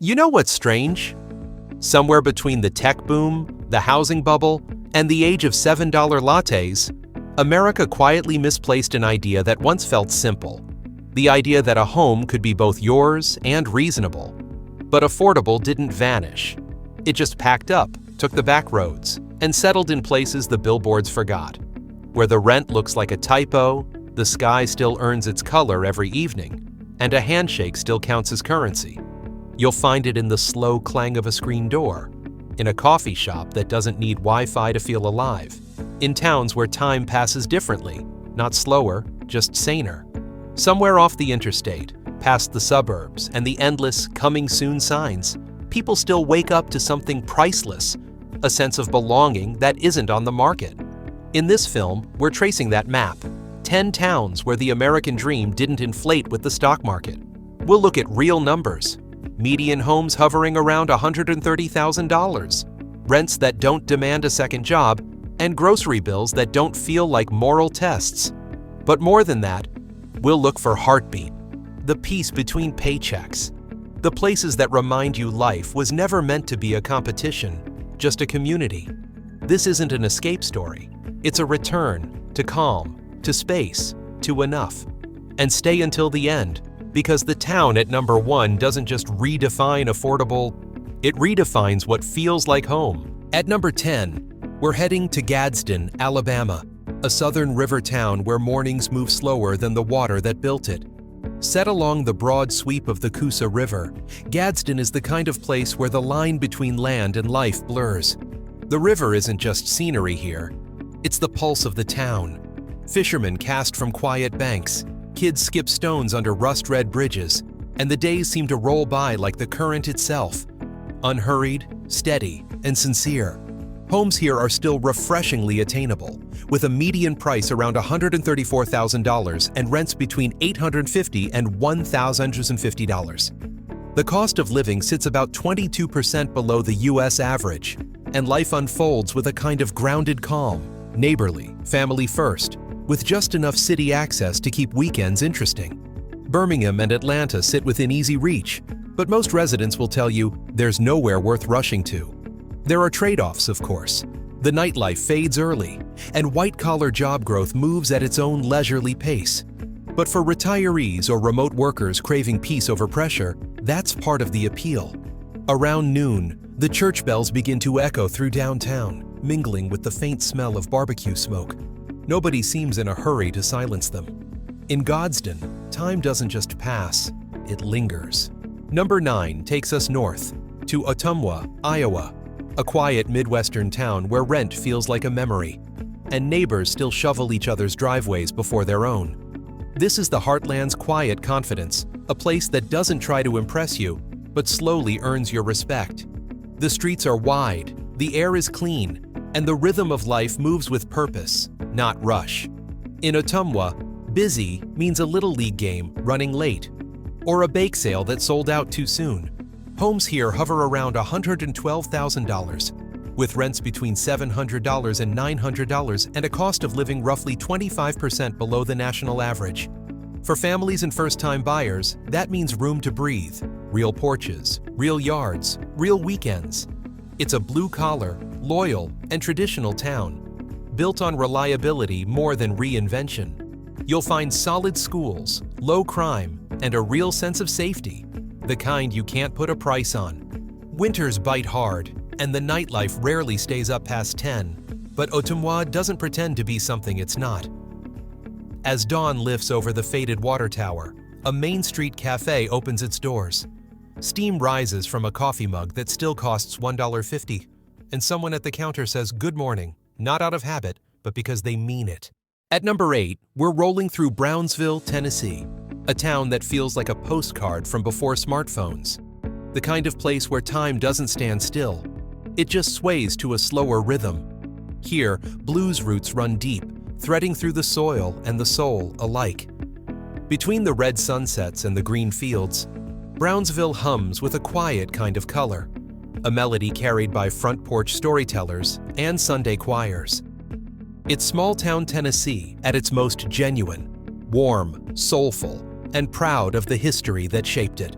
You know what's strange? Somewhere between the tech boom, the housing bubble, and the age of $7 lattes, America quietly misplaced an idea that once felt simple. The idea that a home could be both yours and reasonable. But affordable didn't vanish. It just packed up, took the back roads, and settled in places the billboards forgot. Where the rent looks like a typo, the sky still earns its color every evening, and a handshake still counts as currency. You'll find it in the slow clang of a screen door, in a coffee shop that doesn't need Wi-Fi to feel alive, in towns where time passes differently, not slower, just saner. Somewhere off the interstate, past the suburbs and the endless coming soon signs, people still wake up to something priceless, a sense of belonging that isn't on the market. In this film, we're tracing that map, 10 towns where the American dream didn't inflate with the stock market. We'll look at real numbers. Median homes hovering around $130,000, rents that don't demand a second job, and grocery bills that don't feel like moral tests. But more than that, we'll look for heartbeat, the peace between paychecks, the places that remind you life was never meant to be a competition, just a community. This isn't an escape story. It's a return to calm, to space, to enough. And stay until the end, because the town at number 1 doesn't just redefine affordable, it redefines what feels like home. At number 10, we're heading to Gadsden, Alabama, a southern river town where mornings move slower than the water that built it. Set along the broad sweep of the Coosa River, Gadsden is the kind of place where the line between land and life blurs. The river isn't just scenery here, it's the pulse of the town. Fishermen cast from quiet banks, kids skip stones under rust-red bridges, and the days seem to roll by like the current itself. Unhurried, steady, and sincere. Homes here are still refreshingly attainable, with a median price around $134,000 and rents between $850 and $1,050. The cost of living sits about 22% below the US average, and life unfolds with a kind of grounded calm, neighborly, family first, with just enough city access to keep weekends interesting. Birmingham and Atlanta sit within easy reach, but most residents will tell you there's nowhere worth rushing to. There are trade-offs, of course. The nightlife fades early, and white-collar job growth moves at its own leisurely pace. But for retirees or remote workers craving peace over pressure, that's part of the appeal. Around noon, the church bells begin to echo through downtown, mingling with the faint smell of barbecue smoke. Nobody seems in a hurry to silence them. In Gadsden, time doesn't just pass, it lingers. Number 9 takes us north, to Ottumwa, Iowa, a quiet Midwestern town where rent feels like a memory, and neighbors still shovel each other's driveways before their own. This is the heartland's quiet confidence, a place that doesn't try to impress you, but slowly earns your respect. The streets are wide, the air is clean, and the rhythm of life moves with purpose, not rush. In Ottumwa, busy means a little league game running late, or a bake sale that sold out too soon. Homes here hover around $112,000, with rents between $700 and $900 and a cost of living roughly 25% below the national average. For families and first-time buyers, that means room to breathe, real porches, real yards, real weekends. It's a blue-collar, loyal, and traditional town, built on reliability more than reinvention. You'll find solid schools, low crime, and a real sense of safety, the kind you can't put a price on. Winters bite hard, and the nightlife rarely stays up past 10, but Ottumwa doesn't pretend to be something it's not. As dawn lifts over the faded water tower, a Main Street cafe opens its doors. Steam rises from a coffee mug that still costs $1.50, and someone at the counter says good morning, not out of habit, but because they mean it. At number 8, we're rolling through Brownsville, Tennessee, a town that feels like a postcard from before smartphones. The kind of place where time doesn't stand still. It just sways to a slower rhythm. Here, blues roots run deep, threading through the soil and the soul alike. Between the red sunsets and the green fields, Brownsville hums with a quiet kind of color, a melody carried by front porch storytellers and Sunday choirs. It's small-town Tennessee at its most genuine, warm, soulful, and proud of the history that shaped it.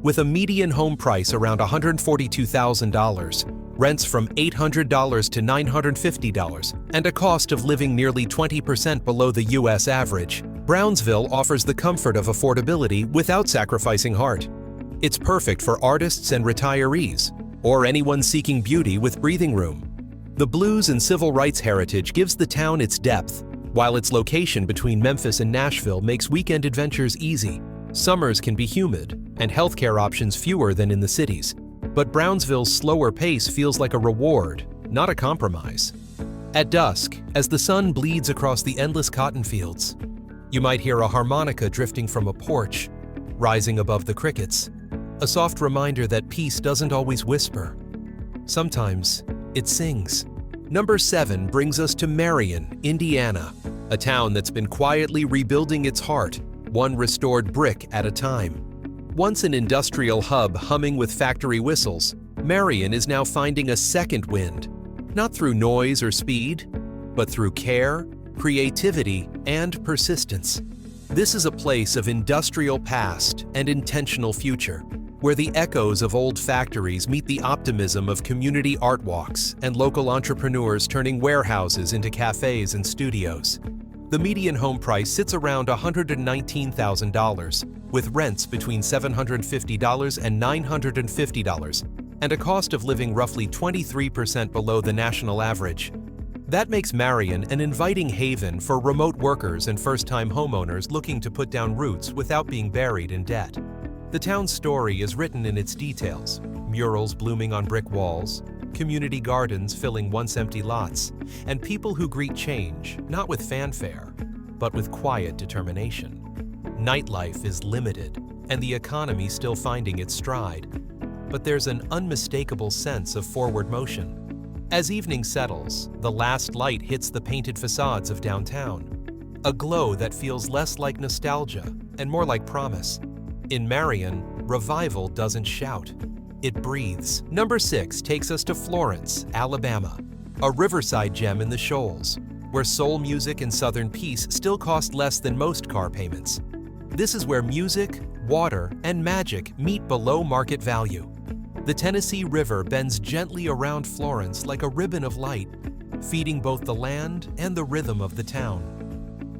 With a median home price around $142,000, rents from $800 to $950, and a cost of living nearly 20% below the U.S. average, Brownsville offers the comfort of affordability without sacrificing heart. It's perfect for artists and retirees, or anyone seeking beauty with breathing room. The blues and civil rights heritage gives the town its depth, while its location between Memphis and Nashville makes weekend adventures easy. Summers can be humid, and healthcare options fewer than in the cities. But Brownsville's slower pace feels like a reward, not a compromise. At dusk, as the sun bleeds across the endless cotton fields, you might hear a harmonica drifting from a porch, rising above the crickets, a soft reminder that peace doesn't always whisper. Sometimes, it sings. Number 7 brings us to Marion, Indiana, a town that's been quietly rebuilding its heart, one restored brick at a time. Once an industrial hub humming with factory whistles, Marion is now finding a second wind, not through noise or speed, but through care, creativity, and persistence. This is a place of industrial past and intentional future, where the echoes of old factories meet the optimism of community art walks and local entrepreneurs turning warehouses into cafes and studios. The median home price sits around $119,000, with rents between $750 and $950, and a cost of living roughly 23% below the national average. That makes Marion an inviting haven for remote workers and first-time homeowners looking to put down roots without being buried in debt. The town's story is written in its details: murals blooming on brick walls, community gardens filling once empty lots, and people who greet change, not with fanfare, but with quiet determination. Nightlife is limited, and the economy still finding its stride, but there's an unmistakable sense of forward motion. As evening settles, the last light hits the painted facades of downtown, a glow that feels less like nostalgia and more like promise. In Marion, revival doesn't shout. It breathes. Number 6 takes us to Florence, Alabama, a riverside gem in the Shoals, where soul music and Southern peace still cost less than most car payments. This is where music, water, and magic meet below market value. The Tennessee River bends gently around Florence like a ribbon of light, feeding both the land and the rhythm of the town.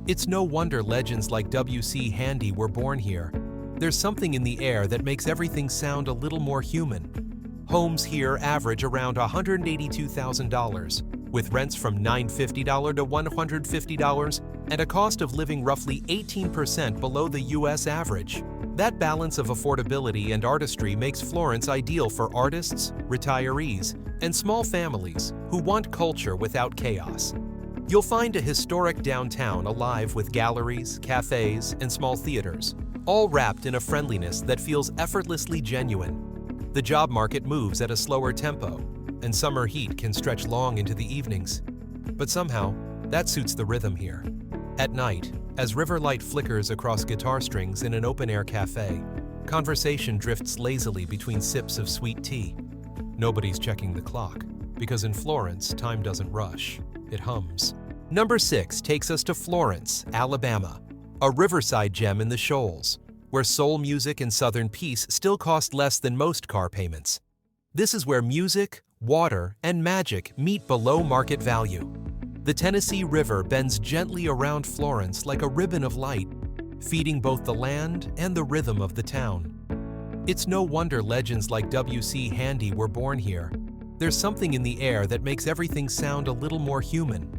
It's no wonder legends like W.C. Handy were born here. There's something in the air that makes everything sound a little more human. Homes here average around $182,000, with rents from $950 to $150 and a cost of living roughly 18% below the U.S. average. That balance of affordability and artistry makes Florence ideal for artists, retirees, and small families who want culture without chaos. You'll find a historic downtown alive with galleries, cafes, and small theaters, all wrapped in a friendliness that feels effortlessly genuine. The job market moves at a slower tempo, and summer heat can stretch long into the evenings. But somehow, that suits the rhythm here. At night, as river light flickers across guitar strings in an open-air cafe, conversation drifts lazily between sips of sweet tea. Nobody's checking the clock, because in Florence, time doesn't rush, it hums. Number 6 takes us to Florence, Alabama, a riverside gem in the Shoals, where soul music and Southern peace still cost less than most car payments. This is where music, water, and magic meet below market value. The Tennessee River bends gently around Florence like a ribbon of light, feeding both the land and the rhythm of the town. It's no wonder legends like W.C. Handy were born here. There's something in the air that makes everything sound a little more human.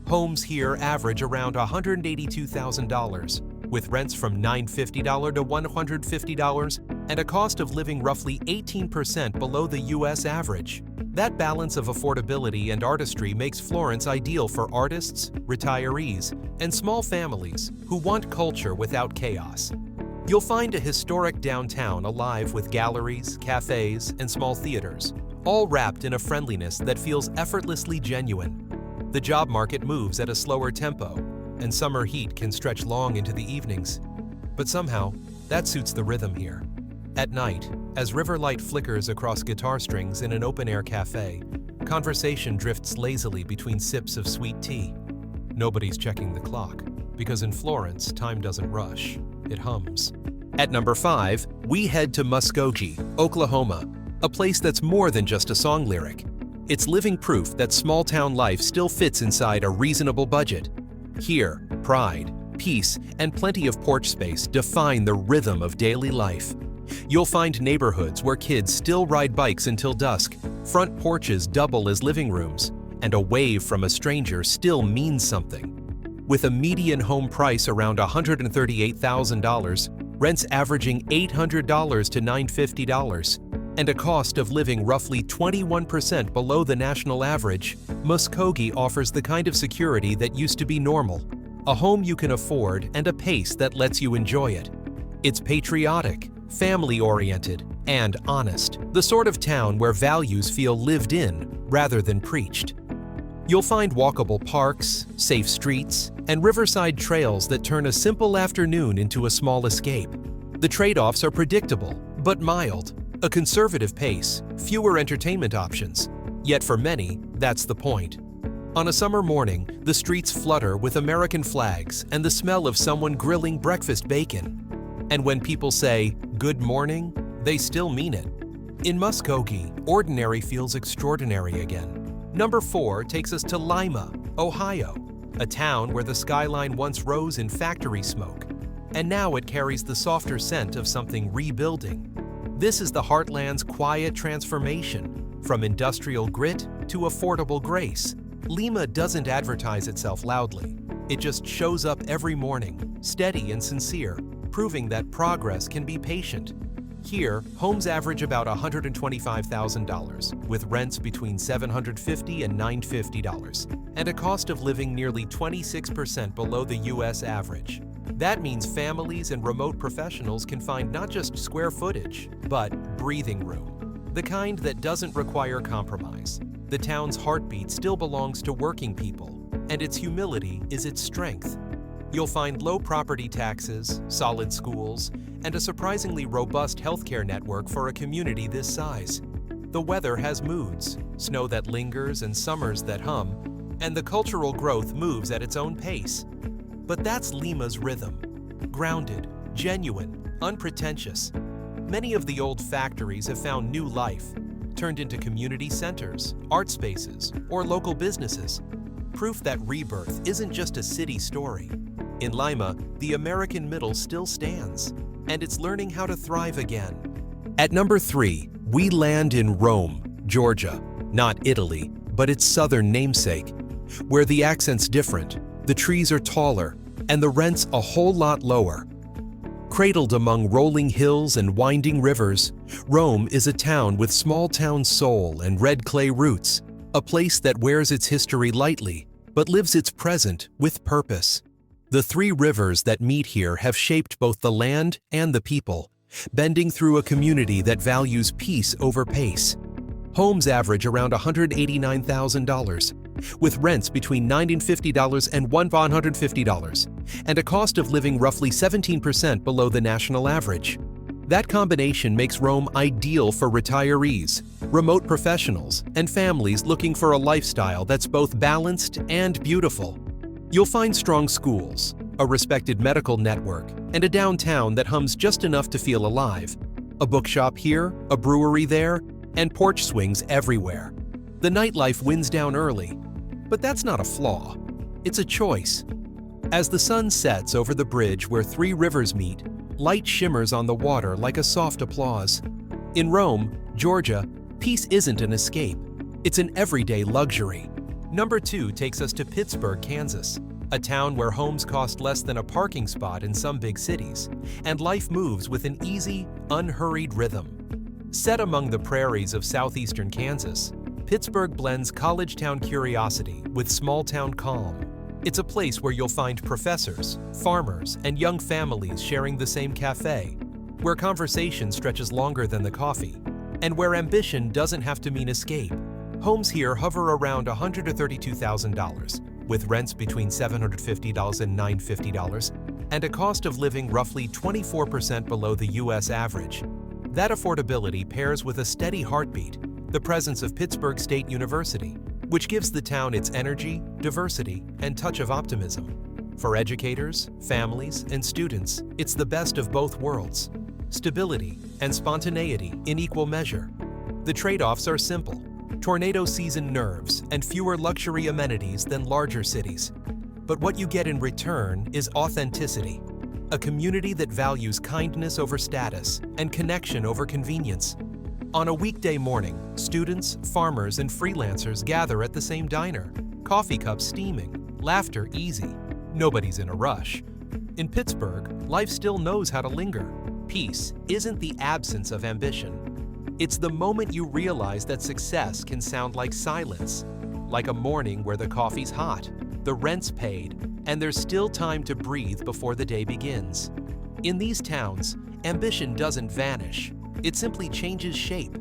Homes here average around $182,000, with rents from $950 to $150 and a cost of living roughly 18% below the U.S. average. That balance of affordability and artistry makes Florence ideal for artists, retirees, and small families who want culture without chaos. You'll find a historic downtown alive with galleries, cafes, and small theaters, all wrapped in a friendliness that feels effortlessly genuine. The job market moves at a slower tempo, and summer heat can stretch long into the evenings. But somehow, that suits the rhythm here. At night, as river light flickers across guitar strings in an open-air cafe, conversation drifts lazily between sips of sweet tea. Nobody's checking the clock, because in Florence, time doesn't rush, it hums. At number 5, we head to Muskogee, Oklahoma, a place that's more than just a song lyric. It's living proof that small-town life still fits inside a reasonable budget. Here, pride, peace, and plenty of porch space define the rhythm of daily life. You'll find neighborhoods where kids still ride bikes until dusk, front porches double as living rooms, and a wave from a stranger still means something. With a median home price around $138,000, rents averaging $800 to $950, and a cost of living roughly 21% below the national average, Muskogee offers the kind of security that used to be normal, a home you can afford and a pace that lets you enjoy it. It's patriotic, family-oriented, and honest, the sort of town where values feel lived in rather than preached. You'll find walkable parks, safe streets, and riverside trails that turn a simple afternoon into a small escape. The trade-offs are predictable, but mild. A conservative pace, fewer entertainment options. Yet for many, that's the point. On a summer morning, the streets flutter with American flags and the smell of someone grilling breakfast bacon. And when people say, "Good morning," they still mean it. In Muskogee, ordinary feels extraordinary again. Number 4 takes us to Lima, Ohio, a town where the skyline once rose in factory smoke, and now it carries the softer scent of something rebuilding. This is the heartland's quiet transformation, from industrial grit to affordable grace. Lima doesn't advertise itself loudly. It just shows up every morning, steady and sincere, proving that progress can be patient. Here, homes average about $125,000, with rents between $750 and $950, and a cost of living nearly 26% below the U.S. average. That means families and remote professionals can find not just square footage, but breathing room, the kind that doesn't require compromise. The town's heartbeat still belongs to working people, and its humility is its strength. You'll find low property taxes, solid schools, and a surprisingly robust healthcare network for a community this size. The weather has moods, snow that lingers and summers that hum, and the cultural growth moves at its own pace. But that's Lima's rhythm. Grounded, genuine, unpretentious. Many of the old factories have found new life, turned into community centers, art spaces, or local businesses. Proof that rebirth isn't just a city story. In Lima, the American middle still stands, and it's learning how to thrive again. At number 3, we land in Rome, Georgia, not Italy, but its southern namesake, where the accent's different, the trees are taller, and the rent's a whole lot lower. Cradled among rolling hills and winding rivers, Rome is a town with small-town soul and red clay roots, a place that wears its history lightly, but lives its present with purpose. The 3 rivers that meet here have shaped both the land and the people, bending through a community that values peace over pace. Homes average around $189,000, with rents between $950 and $150, and a cost of living roughly 17% below the national average. That combination makes Rome ideal for retirees, remote professionals, and families looking for a lifestyle that's both balanced and beautiful. You'll find strong schools, a respected medical network, and a downtown that hums just enough to feel alive. A bookshop here, a brewery there, and porch swings everywhere. The nightlife winds down early, but that's not a flaw. It's a choice. As the sun sets over the bridge where 3 rivers meet, light shimmers on the water like a soft applause. In Rome, Georgia, peace isn't an escape. It's an everyday luxury. Number 2 takes us to Pittsburg, Kansas, a town where homes cost less than a parking spot in some big cities, and life moves with an easy, unhurried rhythm. Set among the prairies of southeastern Kansas, Pittsburg blends college-town curiosity with small-town calm. It's a place where you'll find professors, farmers, and young families sharing the same cafe, where conversation stretches longer than the coffee, and where ambition doesn't have to mean escape. Homes here hover around $132,000, with rents between $750 and $950, and a cost of living roughly 24% below the U.S. average. That affordability pairs with a steady heartbeat, the presence of Pittsburg State University, which gives the town its energy, diversity, and touch of optimism. For educators, families, and students, it's the best of both worlds. stability, and spontaneity in equal measure. The trade-offs are simple: tornado season nerves and fewer luxury amenities than larger cities. But what you get in return is authenticity, a community that values kindness over status and connection over convenience. On a weekday morning, students, farmers, and freelancers gather at the same diner, coffee cups steaming, laughter easy. Nobody's in a rush. In Pittsburgh, life still knows how to linger. Peace isn't the absence of ambition. It's the moment you realize that success can sound like silence, like a morning where the coffee's hot, the rent's paid, and there's still time to breathe before the day begins. In these towns, ambition doesn't vanish. It simply changes shape.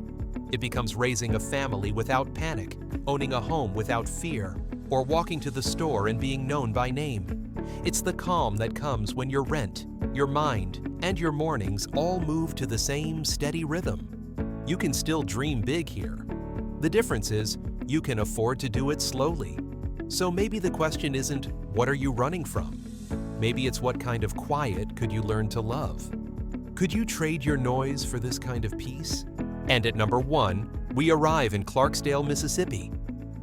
It becomes raising a family without panic, owning a home without fear, or walking to the store and being known by name. It's the calm that comes when your rent, your mind, and your mornings all move to the same steady rhythm. You can still dream big here. The difference is, you can afford to do it slowly. So maybe the question isn't, what are you running from? Maybe it's, what kind of quiet could you learn to love? Could you trade your noise for this kind of peace? And at number 1, we arrive in Clarksdale, Mississippi,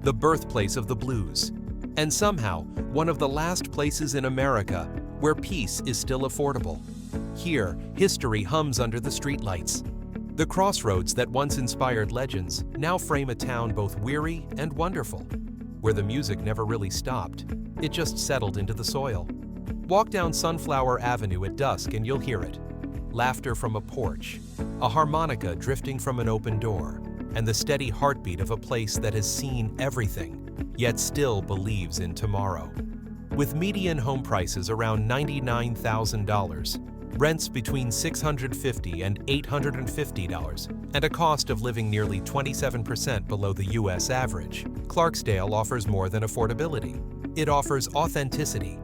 the birthplace of the blues, and somehow one of the last places in America where peace is still affordable. Here, history hums under the streetlights. The crossroads that once inspired legends now frame a town both weary and wonderful, where the music never really stopped. It just settled into the soil. Walk down Sunflower Avenue at dusk and you'll hear it. Laughter from a porch, a harmonica drifting from an open door, and the steady heartbeat of a place that has seen everything, yet still believes in tomorrow. With median home prices around $99,000, rents between $650 and $850, and a cost of living nearly 27% below the U.S. average, Clarksdale offers more than affordability. It offers authenticity.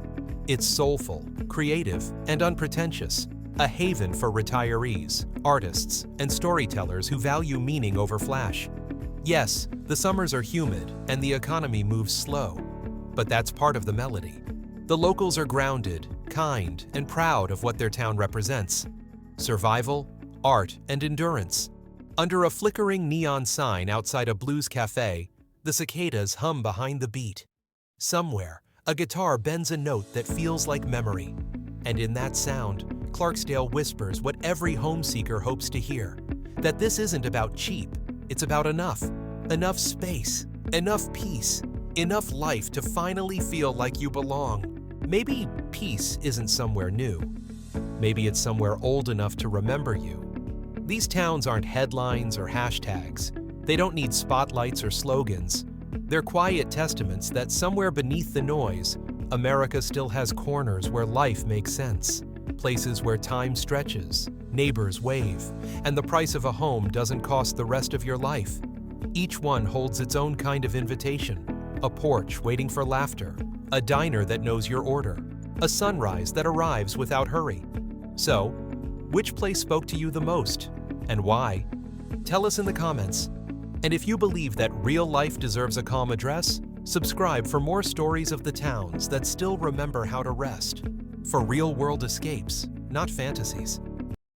It's soulful, creative, and unpretentious, a haven for retirees, artists, and storytellers who value meaning over flash. Yes, the summers are humid and the economy moves slow, but that's part of the melody. The locals are grounded, kind, and proud of what their town represents: survival, art, and endurance. Under a flickering neon sign outside a blues cafe, the cicadas hum behind the beat. Somewhere, a guitar bends a note that feels like memory, and in that sound, Clarksdale whispers what every homeseeker hopes to hear: that this isn't about cheap, it's about enough. Enough space, enough peace, enough life to finally feel like you belong. Maybe peace isn't somewhere new. Maybe it's somewhere old enough to remember you. These towns aren't headlines or hashtags. They don't need spotlights or slogans. They're quiet testaments that somewhere beneath the noise, America still has corners where life makes sense. Places where time stretches, neighbors wave, and the price of a home doesn't cost the rest of your life. Each one holds its own kind of invitation: a porch waiting for laughter, a diner that knows your order, a sunrise that arrives without hurry. So, which place spoke to you the most, and why? Tell us in the comments. And if you believe that real life deserves a calm address, subscribe for more stories of the towns that still remember how to rest. For real-world escapes, not fantasies.